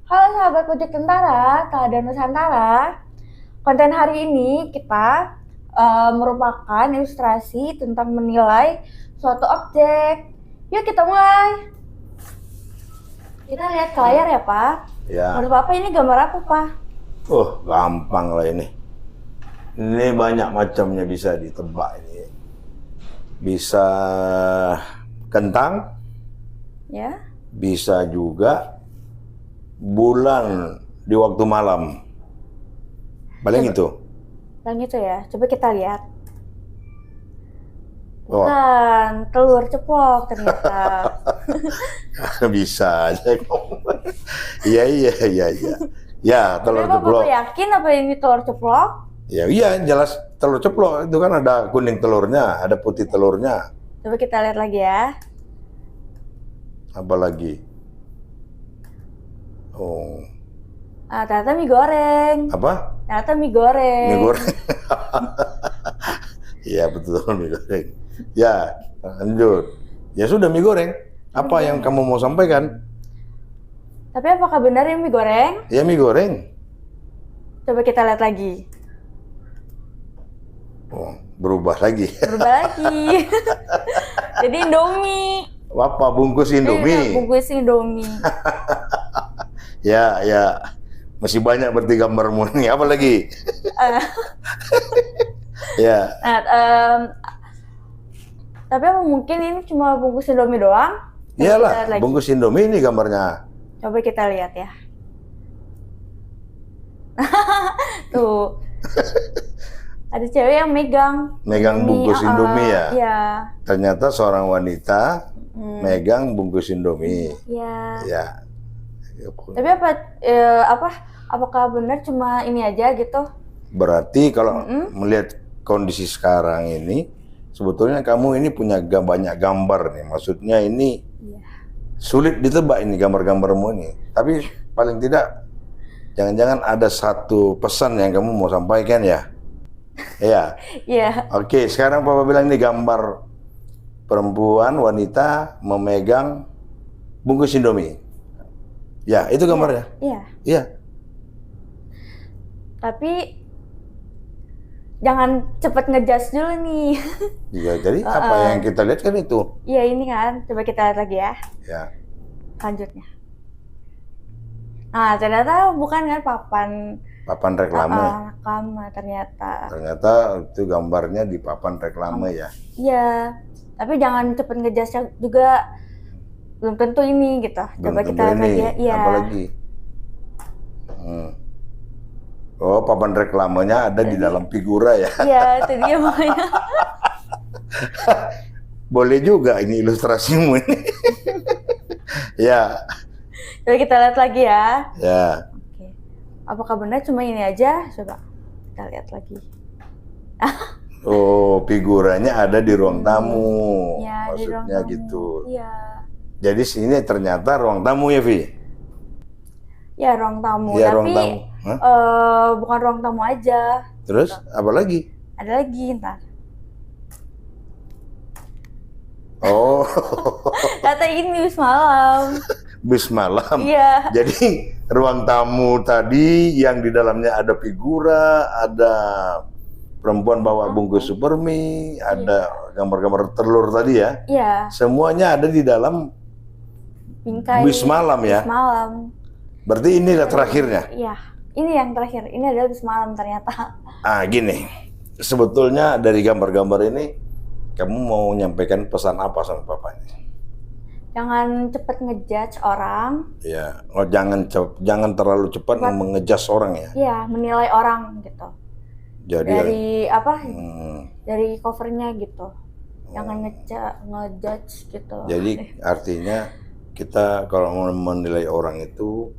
Halo sahabat Pojok Tentara, Keadaan Nusantara. Konten hari ini kita merupakan ilustrasi tentang menilai suatu objek. Yuk kita mulai. Kita lihat ke layar ya Pak. Ya. Menurut Bapak ini gambar apa Pak? Gampang lah ini. Ini banyak macamnya bisa ditebak ini. Bisa kentang, Ya. bisa juga bulan di waktu malam. Paling itu. Yang itu ya. Coba kita lihat. Oh, Bukan, telur ceplok ternyata. bisa aja. Iya. Ya, telur Tapi Bapak ceplok. yakin apa ini telur ceplok? Ya, iya, jelas telur ceplok. Itu kan ada kuning telurnya, ada putih telurnya. Coba kita lihat lagi ya. Apa lagi? Oh, Ternyata mie goreng. apa? Ternyata mie goreng. Mie goreng. Iya betul, mie goreng. Ya, lanjut. Ya sudah, mie goreng. Apa yang kamu mau sampaikan? Tapi apakah benar ini mie goreng? Ya mie goreng. Coba kita lihat lagi. Oh, berubah lagi. Berubah lagi. Jadi Indomie. Apa bungkus Indomie? Bungkus Indomie. Ya. Masih banyak berarti gambarmu nih. Apa lagi? Eh, Ya. Tapi apa mungkin ini cuma bungkus Indomie doang? Coba kita lihat Iyalah, lagi. bungkus Indomie ini gambarnya. Coba kita lihat ya. Tuh. Ada cewek yang megang. Megang bungkus Indomie ya. Iya. Ternyata seorang wanita megang bungkus Indomie. Iya. Ya. Tapi apakah benar cuma ini aja gitu? Berarti kalau melihat kondisi sekarang ini, sebetulnya kamu ini punya banyak gambar nih. Maksudnya ini Iya. sulit ditebak ini gambar-gambarmu ini. Tapi paling tidak, jangan-jangan ada satu pesan yang kamu mau sampaikan ya? Iya. Iya. Oke, sekarang Papa bilang ini gambar perempuan, wanita memegang bungkus Indomie. Ya, itu gambarnya. Iya. Iya. Tapi jangan cepet ngejudge dulu nih. Iya, jadi apa yang kita lihat kan itu. Iya ini kan. Coba kita lihat lagi ya. Ya. Selanjutnya. Nah ternyata bukan kan Papan reklame. reklame ternyata. Ternyata itu gambarnya di papan reklame ya. Iya. Tapi jangan cepet ngejudge juga. Belum tentu ini gitu. Coba Belum kita lihat tentu lagi ya. ini. Iya. Apa lagi? Oh, papan reklamenya ada di dalam figura ya. Iya itu dia makanya. Boleh juga ini ilustrasimu ini. Ya. Coba kita lihat lagi ya. Ya. Oke. Apakah benar cuma ini aja? Coba kita lihat lagi. Oh, figuranya ada di ruang tamu. Ya, di ruang Maksudnya tamu. gitu. Iya. Jadi sini ternyata ruang tamu ya, Vi? Ya ruang tamu. Ya, Tapi ruang tamu. Hah? bukan ruang tamu aja. Terus apa lagi? Ada lagi ntar. Oh, Kata ini bis malam. bis malam. Iya. Jadi ruang tamu tadi yang di dalamnya ada figura, ada perempuan bawa bungkus supermie, ada gambar-gambar telur tadi ya. Iya. Semuanya ada di dalam Bingkai. bis malam ya. Bis malam. Berarti ini adalah terakhirnya. Iya. Ini yang terakhir. Ini adalah bis malam ternyata. Gini. Sebetulnya dari gambar-gambar ini kamu mau nyampaikan pesan apa sama papanya? Jangan cepet ngejudge orang. Ya, jangan terlalu cepat mengejas orang ya. Iya, menilai orang gitu. Jadi Dari covernya gitu. Jangan ngejudge gitu. Jadi artinya kita kalau mau menilai orang itu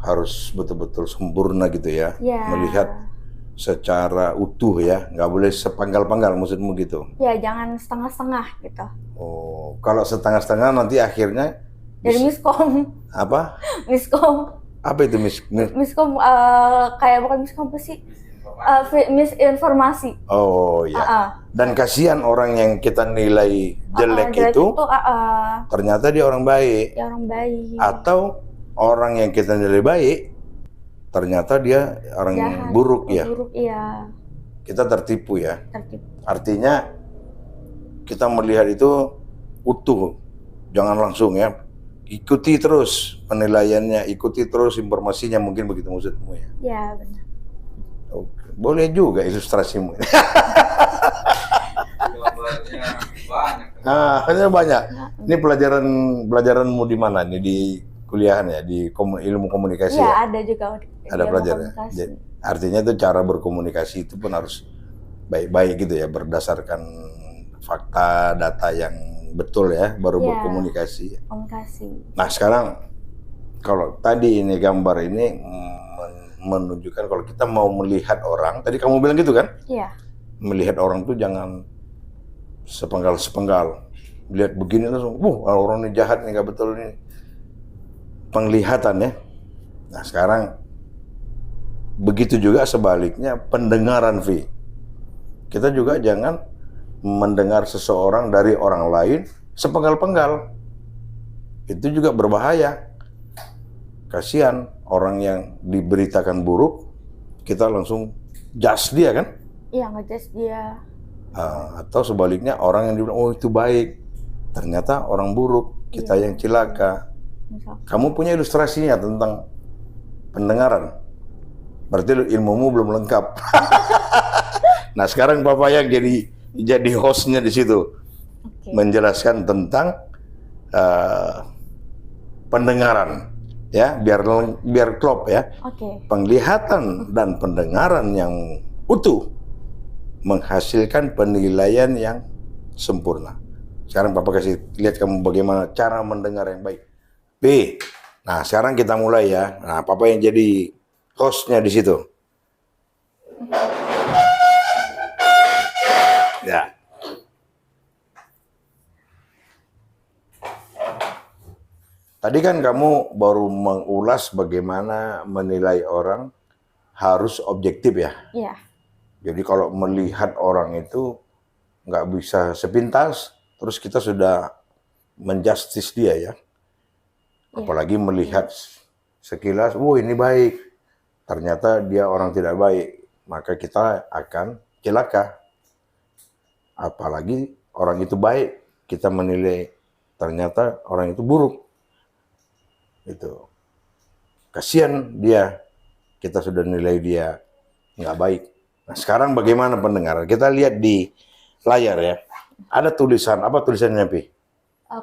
harus betul-betul sempurna gitu ya. Iya. Melihat secara utuh ya, nggak boleh sepanggal-panggal maksudmu gitu. Ya, jangan setengah-setengah gitu. Oh, kalau setengah-setengah nanti akhirnya Dari miskom. apa? Miskom. Apa itu Miskom kayak bukan miskom apa sih? Misinformasi. Oh ya. Dan kasihan orang yang kita nilai jelek itu, ternyata dia orang baik. Dia orang baik. Atau orang yang kita nilai baik, ternyata dia orang yang Jahat. buruk ya. Buruk, iya. Kita tertipu ya. Tertipu. Artinya kita melihat itu utuh, jangan langsung ya. Ikuti terus penilaiannya, ikuti terus informasinya, mungkin begitu maksudmu ya. Ya, benar. Oke. Boleh juga ilustrasimu. Gambarnya banyak. Nah, katanya banyak. Ini pelajaranmu di mana nih, di kuliahan ya, di ilmu komunikasi Iya, ya? ada juga Ada ilmu pelajaran. komunikasi. Artinya itu cara berkomunikasi itu pun harus baik-baik gitu ya, berdasarkan fakta, data yang betul ya, baru Iya. berkomunikasi. Komunikasi. Nah sekarang kalau tadi ini gambar ini menunjukkan kalau kita mau melihat orang, tadi kamu bilang gitu kan? Iya. Melihat orang tuh jangan sepenggal-sepenggal. Lihat begini langsung, orang ini jahat nih, nggak betul ini. Penglihatan ya. Nah sekarang begitu juga sebaliknya pendengaran, Vi. Kita juga jangan mendengar seseorang dari orang lain sepenggal-penggal. Itu juga berbahaya. Kasihan orang yang diberitakan buruk, kita langsung judge dia kan? Iya, ngejudge dia. Atau sebaliknya orang yang dibilang, oh itu baik, ternyata orang buruk, kita yang cilaka. Misal. Kamu punya ilustrasinya tentang pendengaran, berarti ilmumu belum lengkap. Nah sekarang Bapak yang jadi hostnya di situ, Oke. menjelaskan tentang pendengaran, ya biar klop ya. Oke. Penglihatan dan pendengaran yang utuh menghasilkan penilaian yang sempurna. Sekarang Bapak kasih lihat kamu bagaimana cara mendengar yang baik. B. Nah sekarang kita mulai ya. Nah Papa yang jadi hostnya di situ. Ya. Tadi kan kamu baru mengulas bagaimana menilai orang harus objektif ya. Iya. Jadi kalau melihat orang itu nggak bisa sepintas, terus kita sudah menjustis dia ya. Apalagi melihat sekilas, ini baik, ternyata dia orang tidak baik, maka kita akan celaka. Apalagi orang itu baik, kita menilai ternyata orang itu buruk. Itu kasihan dia, kita sudah nilai dia nggak baik. Nah sekarang bagaimana pendengar? Kita lihat di layar ya, ada tulisan, apa tulisannya Pi?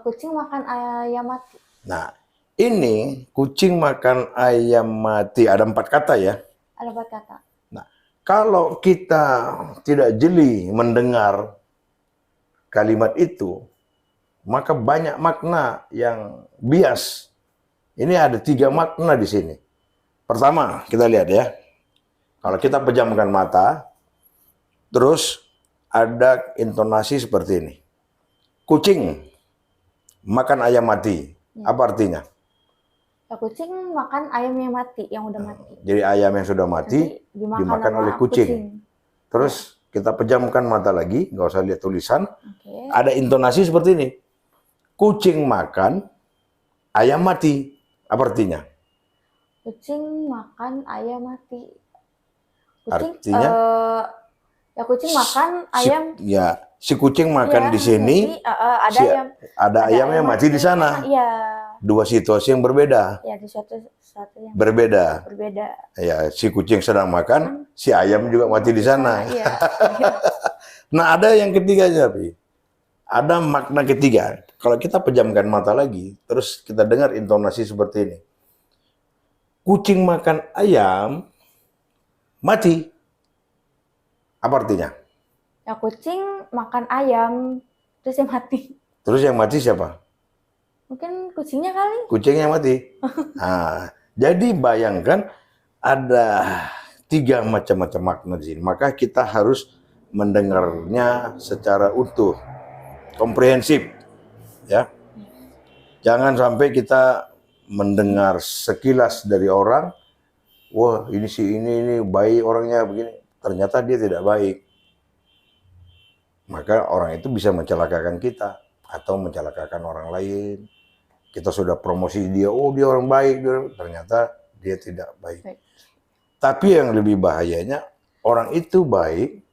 Kucing makan ayam mati. Nah ini kucing makan ayam mati, ada 4 kata ya. Ada 4 kata. Nah kalau kita tidak jeli mendengar kalimat itu, maka banyak makna yang bias. Ini ada 3 makna di sini. Pertama, kita lihat ya. Kalau kita pejamkan mata, terus ada intonasi seperti ini. Kucing makan ayam mati. Apa artinya? Ya, kucing makan ayam yang mati, yang udah mati. Jadi ayam yang sudah mati dimakan oleh kucing. Terus kita pejamkan mata lagi, nggak usah lihat tulisan. Oke. Ada intonasi seperti ini. Kucing makan ayam mati. Apa artinya? Kucing makan ayam mati. Kucing, Artinya? Ya kucing makan ayam. Si kucing makan Ya, di sini. Ada ayam yang mati di sana. Iya. 2 situasi yang berbeda. Ya, di suatu yang Berbeda. berbeda. Ya, si kucing sedang makan, si ayam juga mati di sana. Iya. Nah, ada yang ketiganya, Pi. Ada makna ketiga. Kalau kita pejamkan mata lagi, terus kita dengar intonasi seperti ini. Kucing makan ayam, mati. Apa artinya? Ya, kucing makan ayam, terus yang mati. Terus yang mati siapa? Mungkin kucingnya kali. Kucing yang mati. Nah, jadi bayangkan ada 3 macam-macam makna di sini. Maka kita harus mendengarnya secara utuh, komprehensif, ya. Jangan sampai kita mendengar sekilas dari orang, wah ini baik orangnya begini, ternyata dia tidak baik. Maka orang itu bisa mencelakakan kita atau mencelakakan orang lain. Kita sudah promosi dia, oh dia orang baik, ternyata dia tidak baik. Tapi yang lebih bahayanya, orang itu baik,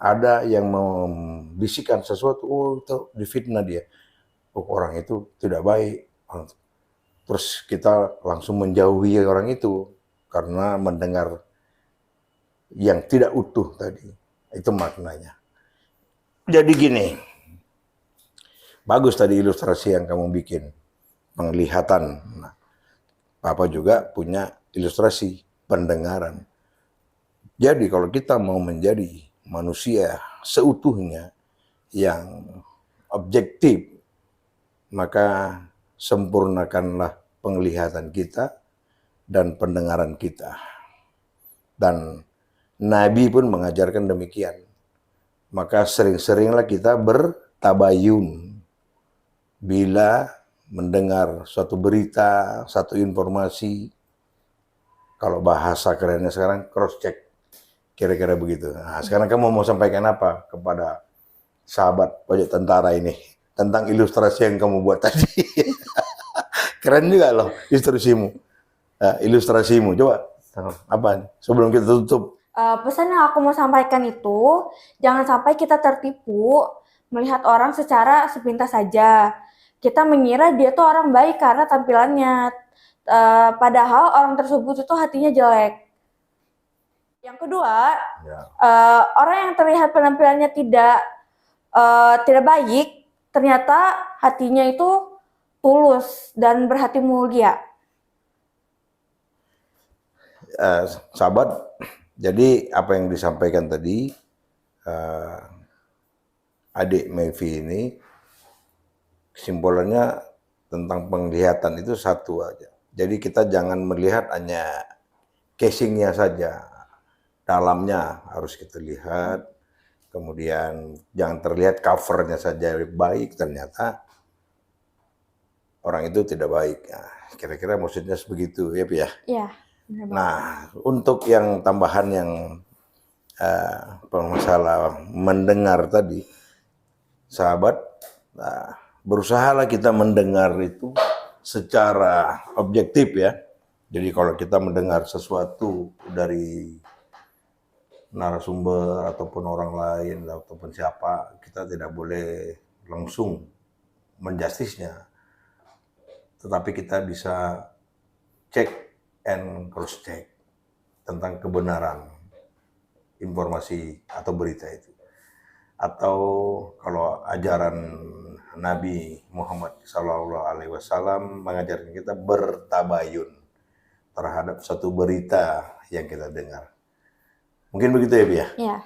ada yang membisikkan sesuatu, oh itu difitnah dia. Oh, orang itu tidak baik. Terus kita langsung menjauhi orang itu karena mendengar yang tidak utuh tadi. Itu maknanya. Jadi gini, bagus tadi ilustrasi yang kamu bikin, penglihatan. Nah, Papa juga punya ilustrasi pendengaran. Jadi kalau kita mau menjadi manusia seutuhnya yang objektif, maka sempurnakanlah penglihatan kita dan pendengaran kita. Dan Nabi pun mengajarkan demikian. Maka sering-seringlah kita bertabayun bila mendengar suatu berita, satu informasi. Kalau bahasa kerennya sekarang cross check. Kira-kira begitu. Nah, sekarang kamu mau sampaikan apa kepada sahabat pojok tentara ini tentang ilustrasi yang kamu buat tadi? Keren juga loh ilustrasimu. Coba apa sebelum kita tutup? Pesan yang aku mau sampaikan itu, jangan sampai kita tertipu melihat orang secara sepintas saja. Kita mengira dia tuh orang baik karena tampilannya, padahal orang tersebut itu hatinya jelek. Yang kedua, orang yang terlihat penampilannya tidak baik, ternyata hatinya itu tulus dan berhati mulia. Sahabat, jadi apa yang disampaikan tadi adik Mevi ini, kesimpulannya tentang penglihatan itu satu aja. Jadi kita jangan melihat hanya casingnya saja, dalamnya harus kita lihat. Kemudian jangan terlihat covernya saja baik, ternyata orang itu tidak baik. Nah, kira-kira maksudnya begitu ya, Pi ya? Iya. Nah, untuk yang tambahan yang masalah mendengar tadi, sahabat, berusahalah kita mendengar itu secara objektif ya. Jadi kalau kita mendengar sesuatu dari narasumber ataupun orang lain ataupun siapa, kita tidak boleh langsung menjustisnya. Tetapi kita bisa cek and cross check tentang kebenaran informasi atau berita itu. Atau kalau ajaran Nabi Muhammad SAW mengajarkan kita bertabayun terhadap satu berita yang kita dengar. Mungkin begitu ya, Bi ya? Iya.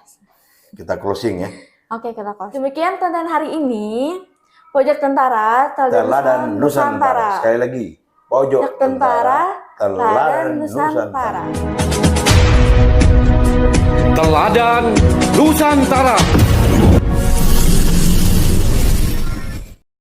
Kita closing ya. Oke, kita closing. Demikian konten hari ini. Pojok Tentara Teladan Nusantara. Sekali lagi. Pojok Tentara Teladan Nusantara. Teladan Nusantara.